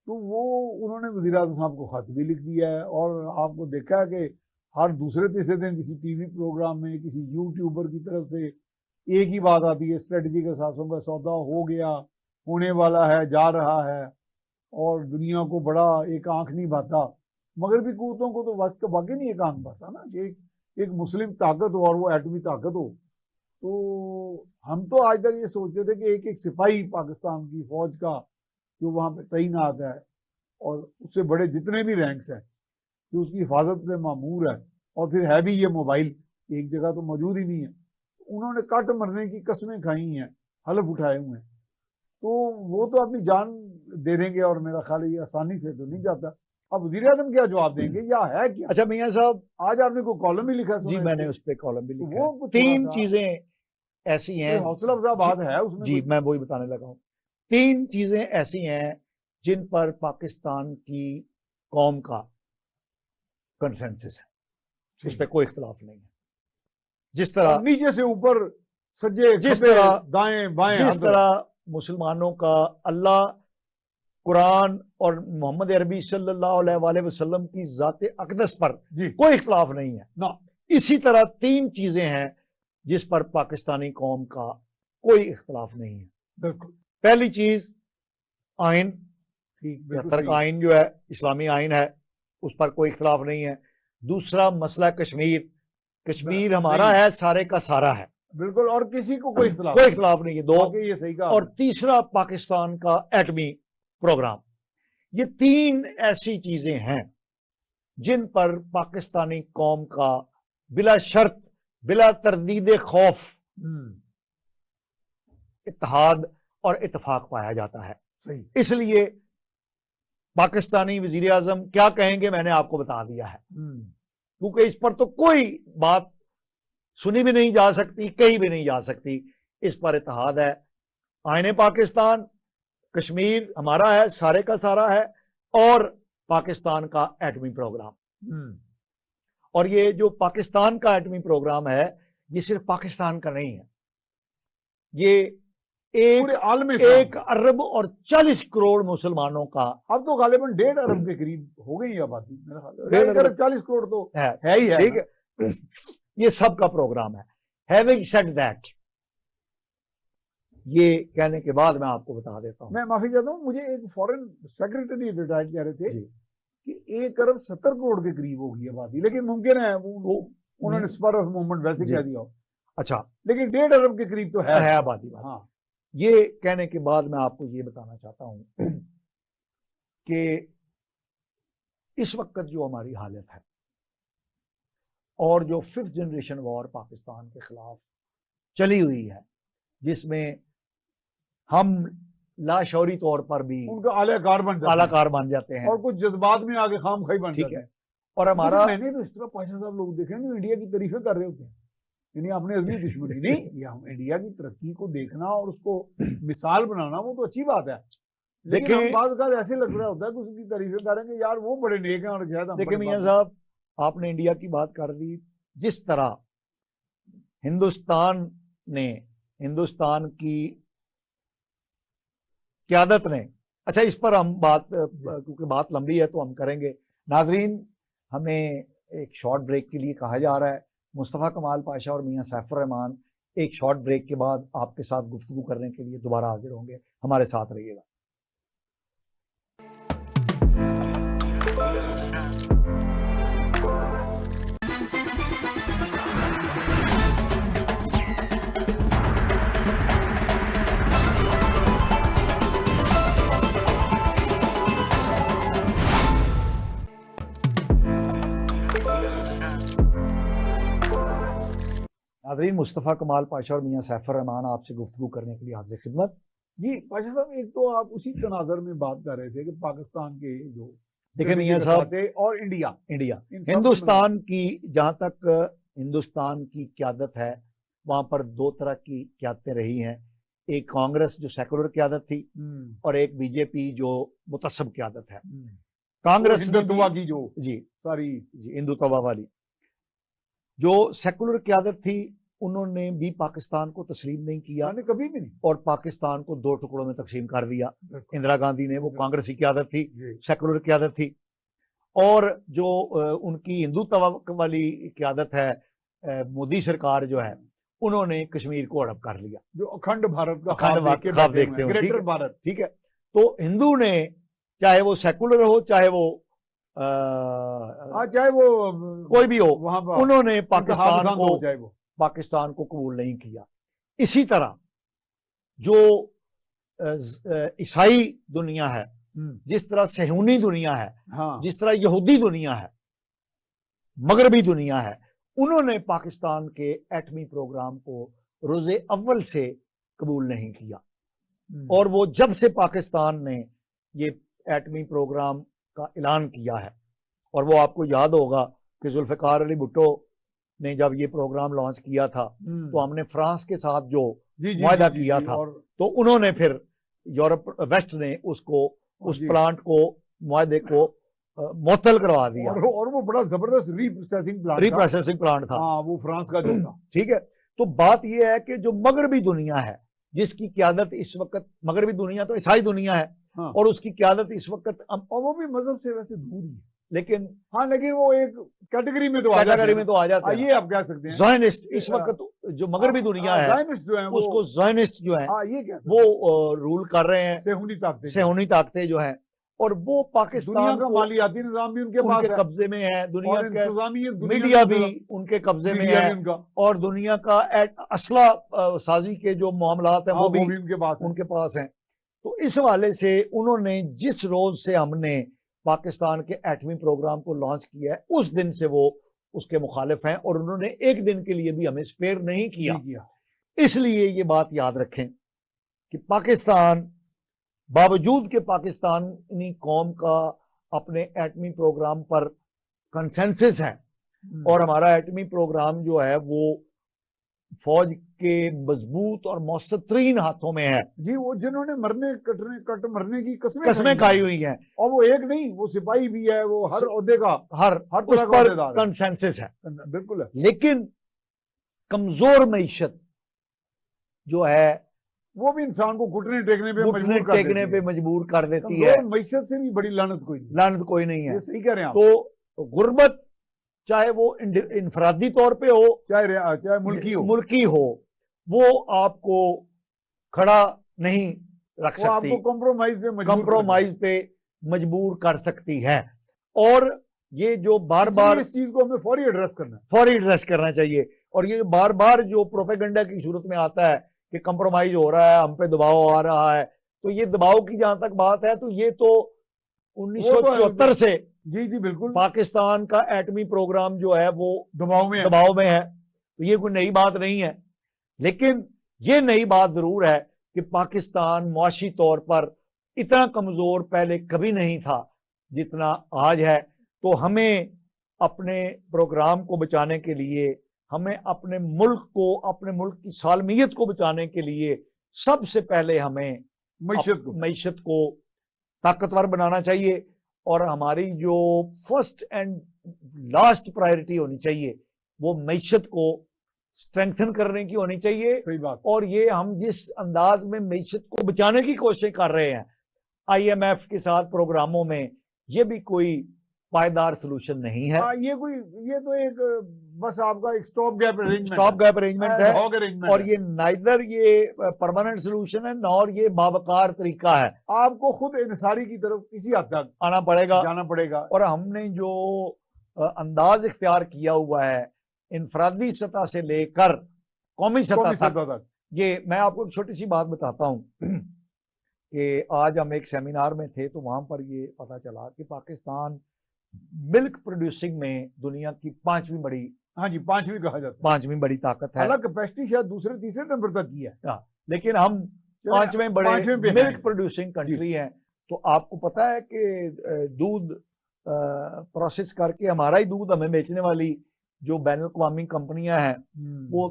तो वो उन्होंने वज़ीर आज़म साहब को खत भी लिख दिया है, और आपको देखा है कि हर दूसरे तीसरे दिन किसी टीवी प्रोग्राम में किसी यूट्यूबर की तरफ से एक ही बात आती है, स्ट्रेटजिक असासों का सौदा हो गया, होने वाला है, जा रहा है, और दुनिया को बड़ा एक आंख नहीं भाता। मगरबी कुव्वतों को तो वाकई नहीं एक आंख भाता ना कि एक मुस्लिम ताकत हो और वो एटमी ताकत हो। तो हम तो आज तक ये सोचते थे कि एक एक सिपाही पाकिस्तान की फौज का जो वहाँ पे तैनात है और उससे बड़े जितने भी रैंक्स हैं जो उसकी हिफाजत पे मामूर है, और फिर है भी ये मोबाइल एक जगह तो मौजूद ही नहीं है, उन्होंने कट मरने की कसमें खाई हैं, हलफ उठाए हुए हैं, तो वो तो अपनी जान दे देंगे, और मेरा ख्याल ये आसानी से तो नहीं जाता। अब वज़ीर आज़म क्या जवाब देंगे या है क्या? अच्छा मियां साहब, आज आपने कोई कॉलम भी लिखा? जी मैंने उस पर कॉलम भी लिखा। वो 3 चीजें ऐसी हैं, हौसला अफजा बात है उसमें। जी मैं वही बताने लगा हूँ। 3 चीजें ऐसी हैं जिन पर पाकिस्तान की कौम का कंसेंसस है, उस पर कोई इख्तलाफ नहीं है। जिस तरह नीचे से ऊपर सज्जे, जिस तरह दाएं बाएं, जिस तरह मुसलमानों का अल्लाह, कुरान और मोहम्मद अरबी सल्लल्लाहु अलैहि वसल्लम की ज़ाते अक़दस पर कोई इख्तलाफ नहीं है ना, इसी तरह 3 चीजें हैं जिस पर पाकिस्तानी कौम का कोई इख्तलाफ नहीं है। बिल्कुल। पहली चीज आइन, 73 का आइन जो है इस्लामी आइन है, उस पर कोई इख्तलाफ नहीं है। दूसरा मसला कश्मीर हमारा है, सारे का सारा है, बिल्कुल, और किसी को कोई इख्तलाफ नहीं है। 2 ये सही कहा। और तीसरा पाकिस्तान का एटमी प्रोग्राम। ये 3 ऐसी चीजें हैं जिन पर पाकिस्तानी कौम का बिला शर्त, बिला तरदीद खौफ इत्तेहाद और इत्तेफाक पाया जाता है। सही। इसलिए पाकिस्तानी वजीर आजम क्या कहेंगे मैंने आपको बता दिया है, क्योंकि इस पर तो कोई बात सुनी भी नहीं जा सकती, कहीं भी नहीं जा सकती। इस पर इत्तेहाद है। आईने पाकिस्तान, कश्मीर हमारा है, सारे का सारा है, और पाकिस्तान का एटमी प्रोग्राम। और ये जो पाकिस्तान का एटमी प्रोग्राम है, ये सिर्फ पाकिस्तान का नहीं है, ये पूरे आलम 1 अरब और 40 करोड़ मुसलमानों का, अब तो गालिबन 1.5 अरब के करीब हो गई आबादी, मेरा ख्याल 1.5 अरब 40 करोड़ तो है ही है, ठीक है। ये सबका प्रोग्राम है। हैविंग सेड दैट, ये कहने के बाद मैं आपको बता देता हूं, मैं माफी चाहता हूं, मुझे एक फॉरेन सेक्रेटरी रिटायर्ड कह रहे थे कि 1 अरब 70 करोड़ के करीब होगी आबादी, लेकिन मुमकिन है वो उन्होंने स्पर ऑफ मोमेंट वैसे कह दिया हो। अच्छा, लेकिन 1.5 अरब के करीब तो है आबादी। हाँ, ये कहने के बाद मैं आपको ये बताना चाहता हूं कि इस वक्त जो हमारी हालत है और जो 5th जनरेशन वॉर पाकिस्तान के खिलाफ चली हुई है, जिसमें हम लाशौरी तौर पर भी उनका आलाकार बन जाते हैं और कुछ जज्बात में आगे खाम खाई बन जाते हैं। और हमारा, मैंने तो इस तरह पाशा साहब लोग देखे ना इंडिया की तारीफें कर रहे होते हैं, यानी अपने असली दुश्मनी नहीं, या हम इंडिया की तरक्की को देखना और उसको मिसाल बनाना वो तो अच्छी बात है, लेकिन हम बाद ऐसे लग रहा होता है कि उसकी तारीफें करेंगे, यार वो बड़े नेक हैं और शायद। देखिए मियां साहब, आपने इंडिया की बात कर दी, जिस तरह हिंदुस्तान ने, हिंदुस्तान की क़यादत ने, अच्छा इस पर हम बात, क्योंकि बात लंबी है तो हम करेंगे। नाजरीन, हमें एक शॉर्ट ब्रेक के लिए कहा जा रहा है। मुस्तफ़ा कमाल पाशा और मियां सैफुर रहमान एक शॉर्ट ब्रेक के बाद आपके साथ गुफ्तगू करने के लिए दोबारा हाजिर होंगे, हमारे साथ रहिएगा। नाज़रीन, मुस्तफ़ा कमाल पाशा और मियां सैफुर रहमान आपसे गुफ्तगू करने के लिए हाज़िर खिदमत। जी पाशा साहब, एक तो आप उसी तनाज़र में बात कर रहे थे कि पाकिस्तान के जो, देखिए मियां साहब, और इंडिया हिंदुस्तान की, जहां तक हिंदुस्तान की क़यादत है, वहां पर 2 तरह की क़यादतें रही हैं। एक कांग्रेस जो सेकुलर क़यादत थी और एक बीजेपी जो मुतस्सब क़यादत है। कांग्रेस हिंदुत्व की जो हिंदुत्व वाली जो सेकुलर क़यादत थी, उन्होंने भी पाकिस्तान को तस्लीम नहीं किया, कभी भी नहीं, और पाकिस्तान को 2 टुकड़ों में तकसीम कर दिया। इंदिरा गांधी ने, वो कांग्रेसी क़यादत थी, सेकुलर क़यादत थी, और जो उनकी हिंदुत्व वाली क़यादत है, मोदी सरकार जो है, उन्होंने कश्मीर को हड़प कर लिया, जो अखंड भारत का ख्वाब देखते हैं, ग्रेटर भारत। ठीक है, तो हिंदू ने, चाहे वो सेकुलर हो, चाहे वो कोई भी हो, उन्होंने पाकिस्तान को कबूल नहीं किया। इसी तरह जो ईसाई दुनिया है, जिस तरह सहूनी दुनिया है, जिस तरह यहूदी दुनिया है, मगरबी दुनिया है, उन्होंने पाकिस्तान के एटमी प्रोग्राम को रोज़े अव्वल से कबूल नहीं किया। और वो जब से पाकिस्तान ने ये एटमी प्रोग्राम का ऐलान किया है, और वो आपको याद होगा कि जुल्फ़िकार अली भुट्टो ने जब ये प्रोग्राम लॉन्च किया था, तो हमने फ्रांस के साथ जो वायदा किया था, तो उन्होंने फिर यूरोप वेस्ट ने उसको, उस प्लांट को, मुआहदे को मुअत्तल करवा दिया, और वो बड़ा जबरदस्त रीप्रोसेसिंग प्लांट था। वो फ्रांस का जो था। ठीक है, तो बात यह है कि जो मगरबी दुनिया है, जिसकी क़यादत इस वक्त, मगरबी दुनिया तो ईसाई दुनिया है, और उसकी क़यादत इस वक्त, और वो भी मजहब से वैसे दूर ही है, लेकिन वो एक कैटेगरी में तो आ जाता है। ये आप कह सकते हैं ज़ायनिस्ट, इस वक्त जो मगरबी दुनिया है, ज़ायनिस्ट जो है, उसको ज़ायनिस्ट जो है, वो रूल कर रहे हैं, सहूनी ताकतें जो हैं, और वो पाकिस्तान दुनिया का मालियाती निज़ाम भी उनके कब्जे में है, दुनिया का मीडिया भी उनके कब्जे में है, और दुनिया का असला साजी के जो मामलात हैं वो भी उनके पास हैं। तो इस हवाले से उन्होंने, जिस रोज से हमने पाकिस्तान के एटमी प्रोग्राम को लॉन्च किया है, उस दिन से वो उसके मुखालिफ हैं, और उन्होंने एक दिन के लिए भी हमें स्पेयर नहीं किया। इसलिए ये बात याद रखें कि पाकिस्तान, बावजूद के पाकिस्तानी कौम का अपने एटमी प्रोग्राम पर कंसेंसस है, और हमारा एटमी प्रोग्राम जो है वो फौज के मजबूत और मौसर तरीन हाथों में है जी, वो जिन्होंने मरने की कसमें खाई हुई हैं, और वो एक नहीं, वो सिपाही भी है, वो हर ओहदे का हर तरह उस का पर ओहदेदार है। कंसेंसस है। बिल्कुल है। लेकिन कमजोर मईशत जो है वो भी इंसान को घुटने टेकने पे मजबूर कर देती है। कमजोर मईशत से भी बड़ी लानत कोई नहीं है। ये सही कह रहे हैं आप। तो गुर्बत चाहे वो इंफरादी तौर पे हो चाहे मुल्की हो, वो आपको खड़ा नहीं रख सकती, आपको कॉम्प्रोमाइज पे मजबूर कर सकती है। और ये जो बार बार इस चीज को हमें फौरी एड्रेस करना चाहिए। और ये बार बार जो प्रोपेगेंडा की सूरत में आता है कि कंप्रोमाइज हो रहा है, हम पे दबाव आ रहा है, तो ये दबाव की जहां तक बात है तो ये तो 1974 से जी बिल्कुल पाकिस्तान का एटमी प्रोग्राम जो है वो दबाव में है। तो ये कोई नई बात नहीं है। लेकिन ये नई बात जरूर है कि पाकिस्तान मुआशी तौर पर इतना कमजोर पहले कभी नहीं था जितना आज है। तो हमें अपने प्रोग्राम को बचाने के लिए, हमें अपने मुल्क की सालमियत को बचाने के लिए सबसे पहले हमें मईशत को ताकतवर बनाना चाहिए। और हमारी जो फर्स्ट एंड लास्ट प्रायोरिटी होनी चाहिए वो मईशत को स्ट्रेंथन करने की होनी चाहिए। सही बात। और ये हम जिस अंदाज में मईशत को बचाने की कोशिश कर रहे हैं IMF के साथ प्रोग्रामों में, ये भी कोई पायदार सलूशन नहीं है। ये तो एक बस आपका एक स्टॉप गैप अरेंजमेंट है। और ये नाइदर ये परमानेंट सलूशन है नॉर ये बावकार तरीका है। आपको खुद इंसारी की तरफ किसी हद तक जाना पड़ेगा। और हमने जो अंदाज इख्तियार किया हुआ है इंफरादी सतह से लेकर कौमी सतह तक, ये मैं आपको एक छोटी सी बात बताता हूँ कि आज हम एक सेमिनार में थे तो वहां पर ये पता चला कि पाकिस्तान मिल्क प्रोड्यूसिंग में दुनिया की पांचवी कहा जाता है, पांचवी बड़ी ताकत है। अलग कैपेसिटी शायद दूसरे तीसरे नंबर तक की है, लेकिन हम पांचवें बड़े मिल्क प्रोड्यूसिंग कंट्री हैं। तो आपको पता है कि दूध प्रोसेस करके हमारा ही दूध हमें बेचने वाली जो बैनुल अक़वामी कंपनियां हैं वो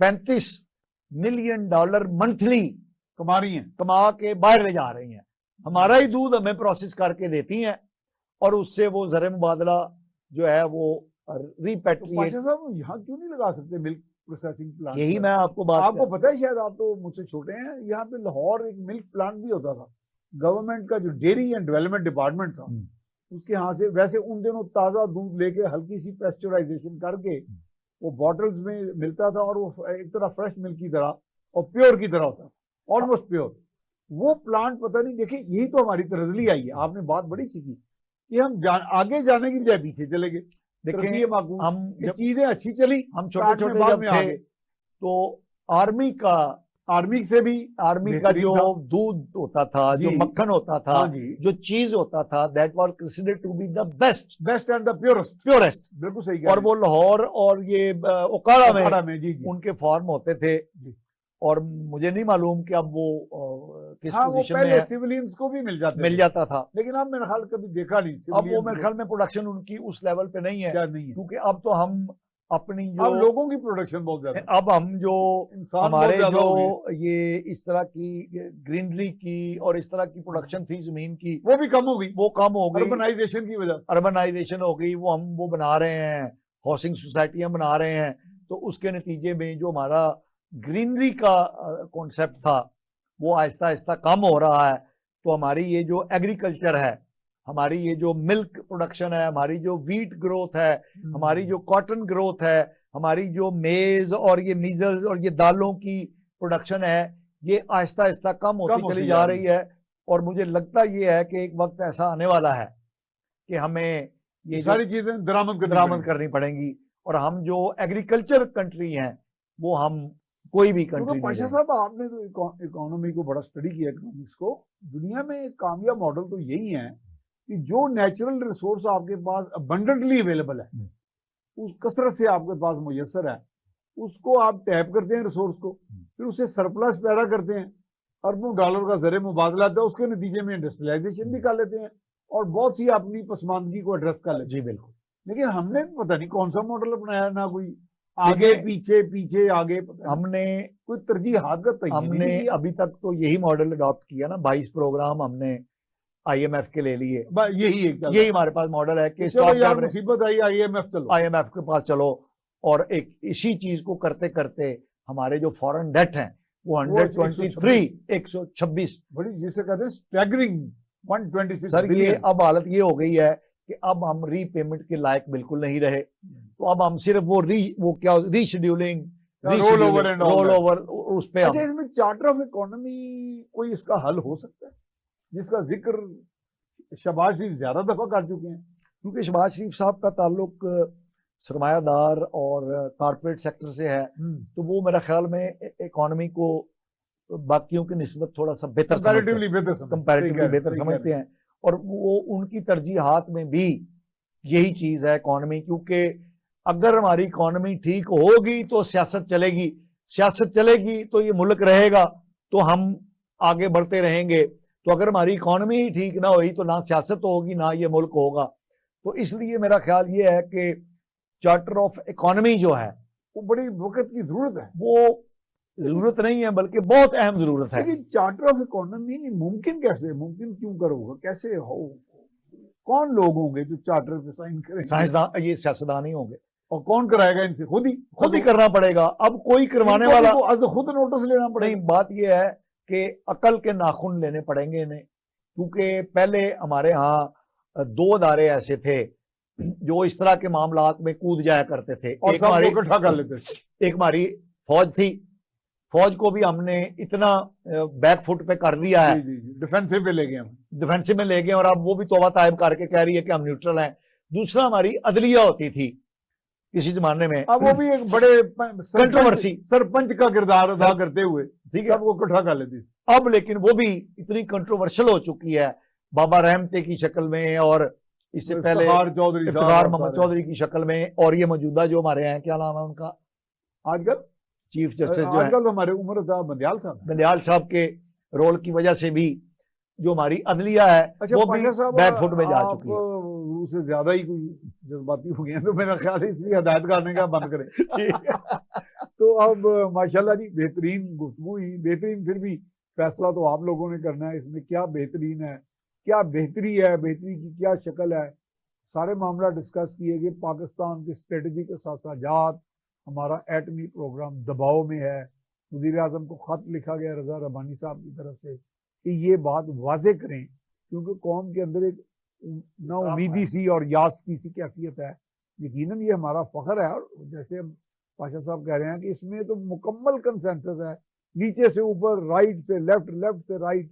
$35 मिलियन मंथली कमा के बाहर ले जा रही हैं। हमारा ही दूध हमें प्रोसेस करके देती हैं और उससे वो ज़र मुबादला जो है वो रिपैट्रिएट। यहाँ क्यों नहीं लगा सकते मिल्क प्रोसेसिंग प्लांट? यही मैं आपको पता है, शायद आप तो मुझसे छोटे हैं, यहाँ पे लाहौर एक मिल्क प्लांट भी होता था गवर्नमेंट का, जो डेयरी एंड डेवलपमेंट डिपार्टमेंट था उसके यहाँ से। वैसे उन दिनों ताज़ा दूध लेके हल्की सी पेस्चराइजेशन करके वो बॉटल्स में मिलता था और वो एक तरह फ्रेश मिल्क की तरह और प्योर की तरह होता, ऑलमोस्ट प्योर। वो प्लांट पता नहीं, देखिए यही तो हमारी तरजली आई है। आपने बात बड़ी सीखी कि हम आगे जाने की बजाय पीछे चले गए। देखिए हम चीजें अच्छी चली, हम छोटे छोटे जब थे तो आर्मी का जो दूध होता था, जो मक्खन होता था, जो चीज होता था, that was considered to be the best and the purest. बिल्कुल सही। और वो लाहौर और ये ओकाड़ा में उनके फार्म होते थे। और मुझे नहीं मालूम कि अब वो किस पोजीशन में है। सिविलियंस को भी मिल जाता था, लेकिन अब मेरे ख्याल कभी देखा नहीं। अब वो मेरे ख्याल में प्रोडक्शन उनकी उस लेवल पे नहीं है, क्योंकि अब तो हम अपनी जो अब लोगों की प्रोडक्शन बहुत ज्यादा, अब हम जो हमारे जो ये इस तरह की ग्रीनरी की और इस तरह की प्रोडक्शन थी जमीन की, वो भी कम हो गई अर्बनाइजेशन की वजह। अर्बनाइजेशन हो गई, वो बना रहे हैं, हाउसिंग सोसाइटियां बना रहे हैं। तो उसके नतीजे में जो हमारा ग्रीनरी का कॉन्सेप्ट था वो आहिस्ता आहिस्ता कम हो रहा है। तो हमारी ये जो एग्रीकल्चर है, हमारी ये जो मिल्क प्रोडक्शन है, हमारी जो वीट ग्रोथ है, हमारी जो कॉटन ग्रोथ है, हमारी जो मेज और ये मीजल्स और ये दालों की प्रोडक्शन है, ये आहिस्ता आहिस्ता कम होती चली जा रही है। और मुझे लगता ये है कि एक वक्त ऐसा आने वाला है कि हमें ये सारी चीजें दरामद करनी पड़ेंगी। और हम जो एग्रीकल्चर कंट्री हैं वो हम कोई भी कंट्री। पाशा साहब, आपने तो इकोनॉमी को बड़ा स्टडी किया, इकोनॉमिक्स को। दुनिया में एक कामयाब मॉडल तो यही है कि जो नेचुरल रिसोर्स आपके पास अबंडेंटली अवेलेबल है, उस कसरत से आपके पास मुयसर है, उसको आप टैप करते हैं रिसोर्स को, फिर उससे सरप्लस पैदा करते हैं, अरबों डॉलर का ज़र मुबादला आता है, उसके नतीजे में इंडस्ट्रियलाइजेशन भी कर लेते हैं और बहुत सी अपनी पसमानदगी को एड्रेस कर लेते हैं। जी बिल्कुल। लेकिन हमने पता नहीं कौन सा मॉडल अपनाया, ना कोई आगे पीछे पीछे आगे, हमने कोई तरजीहात का तयन हमने नहीं किया। अभी तक तो यही मॉडल अडॉप्ट किया ना, 22 प्रोग्राम हमने IMF के ले लिए, यही एक यही हमारे पास मॉडल है कि चलो यार मुसीबत आई IMF चलो, IMF के पास चलो, और एक इसी चीज को करते करते हमारे जो फॉरेन डेट हैं वो 126 बड़ी जिसे कहते हैं स्टैगरिंग 126 सर। ये अब हालत ये हो गई है कि अब हम रीपेमेंट के लायक बिल्कुल नहीं रहे, तो अब हम सिर्फ वो क्या रीशेड्यूलिंग, रोल ओवर उस पे। अच्छा, इसमें चार्टर ऑफ इकोनॉमी कोई इसका हल हो सकता है, जिसका जिक्र शहबाज शरीफ ज्यादा दफा कर चुके हैं? क्योंकि शहबाज शरीफ साहब का ताल्लुक सरमायादार और कारपोरेट सेक्टर से है, तो वो मेरा ख्याल में इकोनॉमी को बाकियों की निस्बत थोड़ा सा कंपैरेटिवली बेहतर समझते हैं, और वो उनकी तरजीहात में भी यही चीज है इकोनॉमी। क्योंकि अगर हमारी इकोनॉमी ठीक होगी तो सियासत चलेगी, सियासत चलेगी तो ये मुल्क रहेगा, तो हम आगे बढ़ते रहेंगे। तो अगर हमारी इकोनॉमी ही ठीक ना हुई तो ना सियासत होगी ना ये मुल्क होगा। तो इसलिए मेरा ख्याल ये है कि चार्टर ऑफ इकोनॉमी जो है वो बड़ी वक्त की जरूरत है। वो जरूरत नहीं है बल्कि बहुत अहम जरूरत है। लेकिन चार्टर ऑफ इकोनॉमी मुमकिन कैसे, मुमकिन क्यों करोगे, कैसे हो, कौन लोग होंगे जो चार्टर पे साइन करेंगे? साइंसदान, ये सियासतदान ही होंगे। और कौन कराएगा इनसे? खुद ही करना पड़ेगा। अब कोई करवाने वाला खुद नोटिस लेना पड़ेगा। नहीं, बात ये है कि अकल के नाखून लेने पड़ेंगे इन्हें, क्योंकि पहले हमारे यहाँ 2 अदारे ऐसे थे जो इस तरह के मामलात में कूद जाया करते थे। और एक हमारी इकट्ठा कर लेते थे। एक हमारी फौज थी, फौज को भी हमने इतना बैक फुट पे कर दिया है, डिफेंसिव पे ले गए, डिफेंसिव में ले गए, और अब वो भी तौबा तायब करके कह रही है कि हम न्यूट्रल हैं। दूसरा हमारी अदलिया होती थी किसी जमाने में, अब वो भी एक बड़े कंट्रोवर्सी सरपंच का किरदार अदा करते हुए, ठीक है, वो इकट्ठा कर लेती। अब लेकिन वो भी इतनी कंट्रोवर्शियल हो चुकी है, बाबा रहमते की शक्ल में, और इससे पहले इफ्तिखार मोहम्मद चौधरी की शक्ल में, और ये मौजूदा जो हमारे हैं, क्या नाम है उनका आजकल, चीफ जस्टिस जो आजकल तो हमारे उमर साहब बंदियाल साहब के रोल की वजह से भी जो हमारी अदलिया है वो भी बैकफुट में जा चुकी है। से ज्यादा ही कोई जज्बाती हो गए हैं, तो मेरा ख्याल है इसलिए हदायत करने का बंद करें। तो अब माशाल्लाह जी बेहतरीन गुफ्तगू हुई, बेहतरीन। फिर भी फैसला तो आप लोगों ने करना है, इसमें क्या बेहतरीन है, क्या बेहतरी है, बेहतरी की क्या शक्ल है, सारे मामला डिस्कस किए गए। पाकिस्तान के स्ट्रेटजिक असासाजात, हमारा एटमी प्रोग्राम दबाव में है। वज़ीर आज़म को ख़त लिखा गया रज़ा रब्बानी साहब की तरफ से कि ये बात वाज़े करें, क्योंकि कौम के अंदर एक ना उम्मीदी सी और यास की सी कैफियत है। यकीनन ये हमारा फ़ख्र है, और जैसे हम पाशा साहब कह रहे हैं कि इसमें तो मुकम्मल कंसेंसस है, नीचे से ऊपर, राइट से लेफ्ट, लेफ्ट से राइट,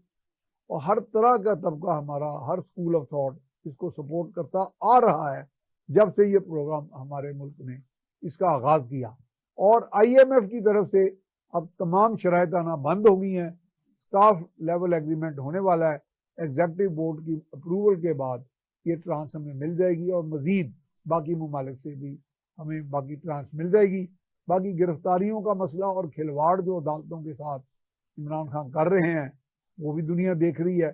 और हर तरह का तबका हमारा, हर स्कूल ऑफ थॉट इसको सपोर्ट करता आ रहा है जब से ये प्रोग्राम हमारे मुल्क ने इसका आगाज़ किया। और IMF की तरफ से अब तमाम शराइत आना बंद हो गई हैं, स्टाफ लेवल एग्रीमेंट होने वाला है, एग्जेक्टिव बोर्ड की अप्रूवल के बाद ये ट्रांस हमें मिल जाएगी, और मज़ीद बाकी ममालिक से भी हमें बाकी ट्रांस मिल जाएगी। बाकी गिरफ्तारियों का मसला और खिलवाड़ जो अदालतों के साथ इमरान खान कर रहे हैं वो भी दुनिया देख रही है,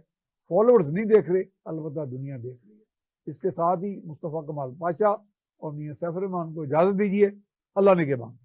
फॉलोअर्स नहीं देख रहे, अलबत्ता दुनिया देख रही है। इसके साथ ही मुस्तफ़ा कमाल पाशा और मियां सैफ रहमान को इजाज़त दीजिए। अल्लाह ने के बाद।